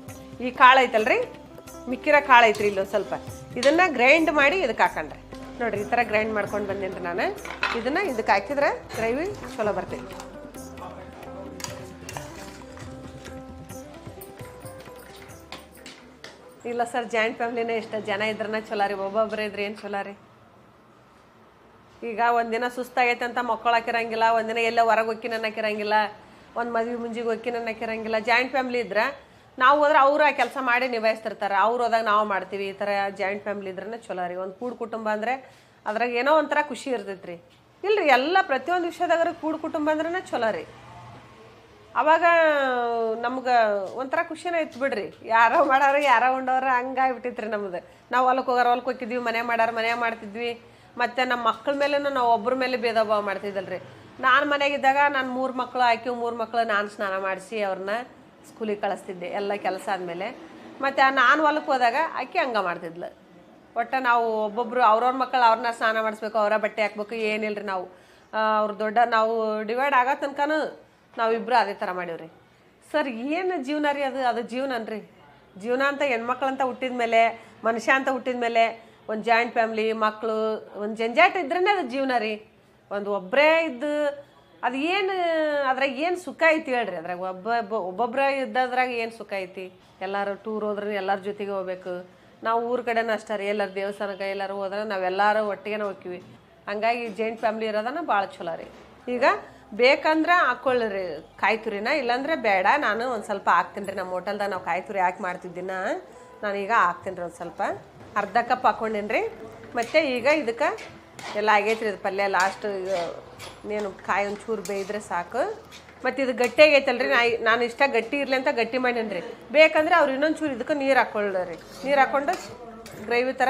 ಈ ಕಾಳು ಐತಲ್ರಿ, ಮಿಕ್ಕಿರೋ ಕಾಳು ಐತ್ರಿ ಇಲ್ಲೊಂದು ಸ್ವಲ್ಪ, ಇದನ್ನು ಗ್ರೈಂಡ್ ಮಾಡಿ ಇದಕ್ಕೆ ಹಾಕೊಂಡ್ರಿ. ನೋಡಿರಿ ಈ ಥರ ಗ್ರೈಂಡ್ ಮಾಡ್ಕೊಂಡು ಬಂದೇನ್ರಿ ನಾನು. ಇದನ್ನು ಇದಕ್ಕೆ ಹಾಕಿದ್ರೆ ಗ್ರೇವಿ ಚಲೋ ಬರ್ತೈತಿ. ಇಲ್ಲ ಸರ್, ಜಾಯಿಂಟ್ ಫ್ಯಾಮ್ಲಿನೇ ಇಷ್ಟ. ಜನ ಇದ್ರನ್ನ ಚಲೋ ರೀ, ಒಬ್ಬೊಬ್ಬರೇ ಇದ್ರೆ ಏನು ಚಲೋ ರೀ. ಈಗ ಒಂದಿನ ಸುಸ್ತಾಗೈತೆ ಅಂತ ಮಕ್ಕಳು ಹಾಕಿರಂಗಿಲ್ಲ, ಒಂದಿನ ಎಲ್ಲ ಹೊರಗೆ ಹೊಕ್ಕಿನ ಹಾಕಿರಂಗಿಲ್ಲ, ಒಂದು ಮದುವೆ ಮುಂಜಿಗೆ ಹೊಕ್ಕಿನ ಹಾಕಿರಂಗಿಲ್ಲ. ಜಾಯಿಂಟ್ ಫ್ಯಾಮ್ಲಿ ಇದ್ರೆ ನಾವು ಹೋದ್ರೆ ಅವ್ರು ಆ ಕೆಲಸ ಮಾಡಿ ನಿಭಾಯಿಸ್ತಿರ್ತಾರೆ, ಅವ್ರು ಹೋದಾಗ ನಾವು ಮಾಡ್ತೀವಿ. ಈ ಥರ ಜಾಯಿಂಟ್ ಫ್ಯಾಮ್ಲಿ ಇದ್ರೇ ಚಲೋ ರೀ. ಒಂದು ಕೂಡು ಕುಟುಂಬ ಅಂದರೆ ಅದ್ರಾಗ ಏನೋ ಒಂಥರ ಖುಷಿ ಇರ್ತೈತೆ ರೀ. ಇಲ್ಲರಿ, ಎಲ್ಲ ಪ್ರತಿಯೊಂದು ವಿಷಯದಾಗ ಕೂಡು ಕುಟುಂಬ ಅಂದ್ರೆ ಚಲೋ ರೀ. ಅವಾಗ ನಮ್ಗೆ ಒಂಥರ ಖುಷಿನೇ ಇತ್ತು ಬಿಡ್ರಿ. ಯಾರೋ ಮಾಡೋರು ಯಾರೋ ಉಂಡವ್ರು ಹಂಗಾಗ್ಬಿಟ್ಟಿತ್ತು ನಮ್ದು. ನಾವು ಹೊಲಕ್ಕೆ ಹೋಗಿದ್ವಿ, ಮನೆ ಮಾಡ್ತಿದ್ವಿ. ಮತ್ತು ನಮ್ಮ ಮಕ್ಕಳ ಮೇಲೂ ನಾವು ಒಬ್ಬರ ಮೇಲೆ ಭೇದ ಭಾವ ಮಾಡ್ತಿದ್ದಲ್ರಿ. ನಾನು ಮನೆಯಾಗಿದ್ದಾಗ ನಾನು 3 ಮಕ್ಕಳು ಆಕಿ 3 ಮಕ್ಕಳು ನಾನು ಸ್ನಾನ ಮಾಡಿಸಿ ಅವ್ರನ್ನ ಸ್ಕೂಲಿಗೆ ಕಳಿಸ್ತಿದ್ದೆ ಎಲ್ಲ ಕೆಲಸ ಆದಮೇಲೆ. ಮತ್ತು ನಾನು ಹೊಲಕ್ಕೆ ಹೋದಾಗ ಆಕೆ ಹಂಗೆ ಮಾಡ್ತಿದ್ಲು. ಒಟ್ಟು ನಾವು ಒಬ್ಬೊಬ್ಬರು ಅವ್ರವ್ರ ಮಕ್ಕಳು ಅವ್ರನ್ನ ಸ್ನಾನ ಮಾಡಿಸ್ಬೇಕು, ಅವರ ಬಟ್ಟೆ ಹಾಕ್ಬೇಕು, ಏನಿಲ್ಲ ರೀ. ನಾವು ಅವ್ರ ದೊಡ್ಡ ನಾವು ಡಿವೈಡ್ ಆಗೋ ತನಕನೂ ನಾವಿಬ್ರು ಅದೇ ಥರ ಮಾಡೀವ್ರಿ. ಸರ್ ಏನು ಜೀವನ ರೀ ಅದು ಜೀವನ ಅನ್ರಿ. ಜೀವನ ಅಂತ ಹೆಣ್ಮಕ್ಳಂತ ಹುಟ್ಟಿದ ಮೇಲೆ, ಮನುಷ್ಯ ಅಂತ ಹುಟ್ಟಿದ ಮೇಲೆ ಒಂದು ಜಾಯಿಂಟ್ ಫ್ಯಾಮ್ಲಿ, ಮಕ್ಕಳು, ಒಂದು ಜಂಜಾಟ ಇದ್ರೇ ಅದು ಜೀವನ ರೀ. ಒಂದು ಒಬ್ಬರೇ ಇದ್ದು ಅದು ಏನು ಅದ್ರಾಗ ಏನು ಸುಖ ಐತಿ ಹೇಳ್ರಿ. ಅದ್ರಾಗ ಒಬ್ಬೊಬ್ಬರೇ ಇದ್ದದ್ರಾಗ ಏನು ಸುಖ ಐತಿ? ಎಲ್ಲರೂ ಟೂರ್ ಹೋದ್ರೆ ಎಲ್ಲರ ಜೊತೆಗೆ ಹೋಗ್ಬೇಕು. ನಾವು ಊರ ಕಡೆನೂ ಅಷ್ಟೇ ರೀ, ಎಲ್ಲರೂ ದೇವಸ್ಥಾನಕ್ಕೆ ಎಲ್ಲರೂ ಹೋದ್ರೆ ನಾವೆಲ್ಲರೂ ಒಟ್ಟಿಗೆ ಹೋಗ್ತೀವಿ. ಹಂಗಾಗಿ ಜಾಯಿಂಟ್ ಫ್ಯಾಮ್ಲಿ ಇರೋದನ್ನ ಭಾಳ ಚಲೋ ರೀ. ಈಗ ಬೇಕಂದ್ರೆ ಹಾಕ್ಕೊಳ್ಳ್ರಿ ಕಾಯಿ ತುರಿನ, ಇಲ್ಲಾಂದ್ರೆ ಬೇಡ. ನಾನು ಒಂದು ಸ್ವಲ್ಪ ಹಾಕ್ತೀನಿ ರೀ. ನಮ್ಮ ಹೋಟೆಲ್ದಾಗ ನಾವು ಕಾಯಿ ತುರಿ ಹಾಕಿ ಮಾಡ್ತಿದ್ದಿನ, ನಾನೀಗ ಹಾಕ್ತೀನಿ ರೀ. ಒಂದು ಸ್ವಲ್ಪ ಅರ್ಧ ಕಪ್ ಹಾಕ್ಕೊಂಡೇನಿ ರೀ. ಮತ್ತು ಈಗ ಇದಕ್ಕೆ ಎಲ್ಲ ಆಗೈತೆ ರೀ. ಇದು ಪಲ್ಯ ಲಾಸ್ಟ್ ಇನ್ನೇನು ಕಾಯಿ ಒಂಚೂರು ಬೇಯಿದ್ರೆ ಸಾಕು. ಮತ್ತು ಇದು ಗಟ್ಟಿ ಆಗೈತಲ್ರಿ, ನಾನು ಇಷ್ಟ ಗಟ್ಟಿ ಇರಲಿ ಅಂತ ಗಟ್ಟಿ ಮಾಡೀನಿ ರೀ. ಬೇಕಂದ್ರೆ ಅವ್ರು ಇನ್ನೊಂದು ಚೂರು ಇದಕ್ಕೆ ನೀರು ಹಾಕ್ಕೊಳ್ಳ್ರಿ. ನೀರು ಹಾಕ್ಕೊಂಡು ಗ್ರೇವಿ ಥರ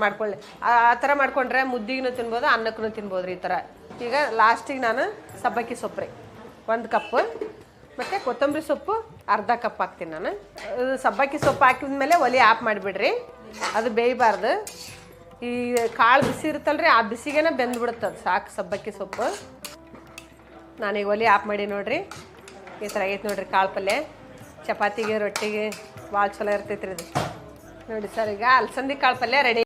ಮಾಡ್ಕೊಳ್ಳಿ. ಆ ಥರ ಮಾಡ್ಕೊಂಡ್ರೆ ಮುದ್ದಿಗೂ ತಿನ್ಬೋದು, ಅನ್ನಕ್ಕೂ ತಿನ್ಬೋದು ರೀ ಈ ಥರ. ಈಗ ಲಾಸ್ಟಿಗೆ ನಾನು ಸಬ್ಬಕ್ಕಿ ಸೊಪ್ಪು ರೀ 1 ಕಪ್ಪು, ಮತ್ತು ಕೊತ್ತಂಬರಿ ಸೊಪ್ಪು ಅರ್ಧ ಕಪ್ ಹಾಕ್ತೀನಿ ನಾನು. ಸಬ್ಬಕ್ಕಿ ಸೊಪ್ಪು ಹಾಕಿದ್ಮೇಲೆ ಒಲೆ ಆಫ್ ಮಾಡಿಬಿಡ್ರಿ, ಅದು ಬೇಯಬಾರ್ದು. ಈ ಕಾಳು ಬಿಸಿ ಇರುತ್ತಲ್ರಿ, ಆ ಬಿಸಿಗೇನೆ ಬೆಂದ್ಬಿಡುತ್ತೆ. ಸಾಕು ಸಬ್ಬಕ್ಕಿ ಸೊಪ್ಪು. ನಾನೀಗ ಒಲೆ ಆಫ್ ಮಾಡಿ ನೋಡಿರಿ, ಈ ಥರ ಆಗೈತೆ ನೋಡಿರಿ. ಕಾಳು ಪಲ್ಯ ಚಪಾತಿಗೆ ರೊಟ್ಟಿಗೆ ಭಾಳ ಚಲೋ ಇರ್ತೈತೆ ರೀ ಇದು. ನೋಡಿ ಸರ್, ಈಗ ಅಲಸಂದಿ ಕಾಳು ಪಲ್ಯ ರೆಡಿ.